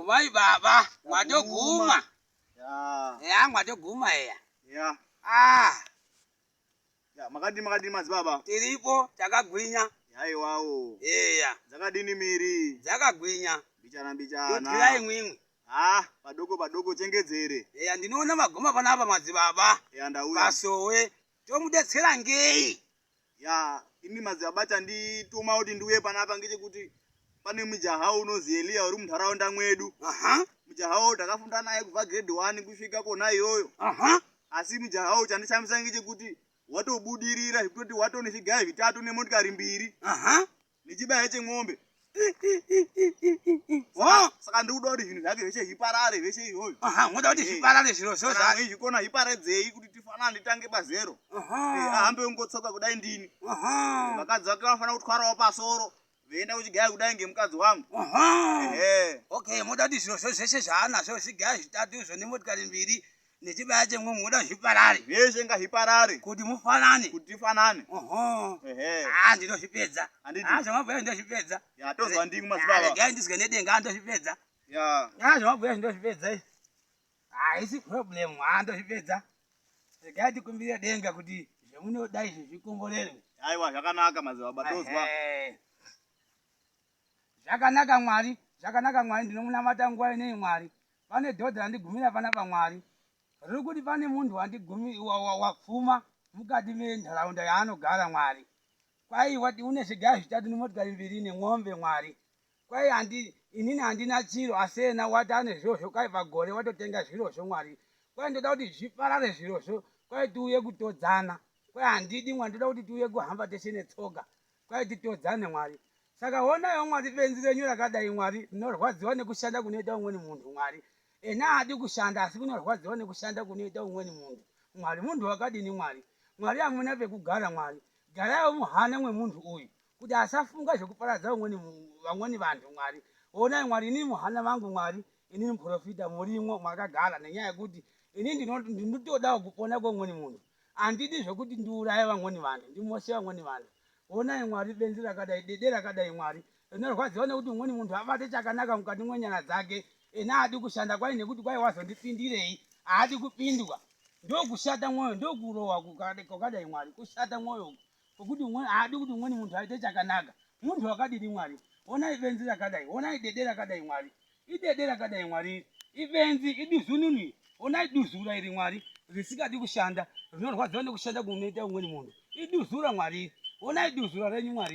Vai baba, watoguma. Ya. Mwatoguma eya. Ya. Ya, makadini madzibaba. Tiripo takagwinya. Haiwawo. Eya. Dzakadini miri. Dzakagwinya. Bichana. Totirai imwimwi. Padoko chengedzere. Eya, ndinoona magoma panapa madzibaba. Ya, ndauya. Pasowe. Tomudetsera ngei. Ya, ini madzibaba chandituma kuti ndiuye panapa ngechekuti pane mujaha unozi Elia uri munharaunda mwedu. Mujaha takafunda naye kubva grade 1 kusvika kona iyoyo. Asi mujaha chandishamisa ngechekuti watobudirira zvekuti watone zvigayo vitatu nemotikari mbiri. Nechibaya cheng'ombe. Saka ndikuda kuti zvinhu zvake zveshe zviparare zveshe izvozvo. Moda kuti zviparare zviro zvozvo. Zvikona zviparadzei kuti tifanane titange pazero. Ahambe ungotsoka kudai ndini. Vakadzi vake vanofanira kutwarawo pasoro. Venda kuchigaya kudai ngemukadzi wangu. Okay, moda kuti zviro zveshe zvaanazvo zvigayo zvitatu izvo nemotikari mbiri. Nechibaya cheng'ombe moda zviparare. Zveshe ngazviparare. Kuti mufanane. Kuti tifanane. Ndinozvipedza. Zvamabhuya ndozvipedza. Ya, tozwa ndingu madzibaba. Regai ndizwe nedenge ndozvipedza. Ya. Zvamabhuya ndozvipedza. Haisi problem, ndozvipedza. Regai tikumbire denga kuti zvemunodai zvikomborerwe. Aiwa, zvakanaka madzibaba, tozwa. Zvakanaka Mwari, ndinomunamata nguva inei Mwari. Pane dhodha randigumira panapa Mwari. Riri kuti pane munhu wapfuma mukati menharaunda yaanogara Mwari. Kwai wati une zvigayo zvitatu nemotikari mbiri nemwombe Mwari. Kwai inini handina chiro asi ena wati ane zvirozvo kwai pagore watotenga zvirozvo Mwari. Kwai ndoda kuti zviparare zvirozvo. Kwai tiuye kutodzana. Kwai handidi Mwari, ndoda kuti tiuye kuhamba teshe netsoka. Kwai titodzane Mwari. Saka onaiwo Mwari benzi renyu rakadai Mwari, rinorwadziwa nekushanda kunoita umweni munhu Mwari. Ena haadi kushanda asi kunorwadziwa nekushanda kunoita umweni munhu. Mwari munhu wakadini Mwari? Mwari hamuna pekugara Mwari. Garayo muhana mwemunhu uyu kuti asafunga zvekuparadza vamweni vanhu Mwari. Onai Mwari, inini muhana vangu Mwari, inini muprofita murimwo makagara, nenyaya yekuti inini ndinotodawo kupona kwemweni munhu. Handidi zvokuti ndiuraye vamweni vanhu, ndimoshe vamweni vanhu. Onai Mwari benzi rakadai, dede rakadai Mwari, rinorwadziwa nekuti umweni munhu abate chakanaka mukati mwenyara dzake. Ena haadi kushanda kwai nekuti kwai wazondipindirei, haadi kupindwa. Ndokushata mwoyo, ndokurowa kwakadai Mwari, kushata mwoyo. Kuti haadi kuti umweni munhu aite chakanaka. Munhu wakadini Mwari? Onai benzi rakadai, onai dede rakadai Mwari. Idede rakadai Mwari, ibenzi, iduzununu. Onai duzura iri Mwari, risikadi kushanda, rinorwadziwa nekushanda kunoita umweni munhu. Iduzura Mwari, onai duzura renyu Mwari.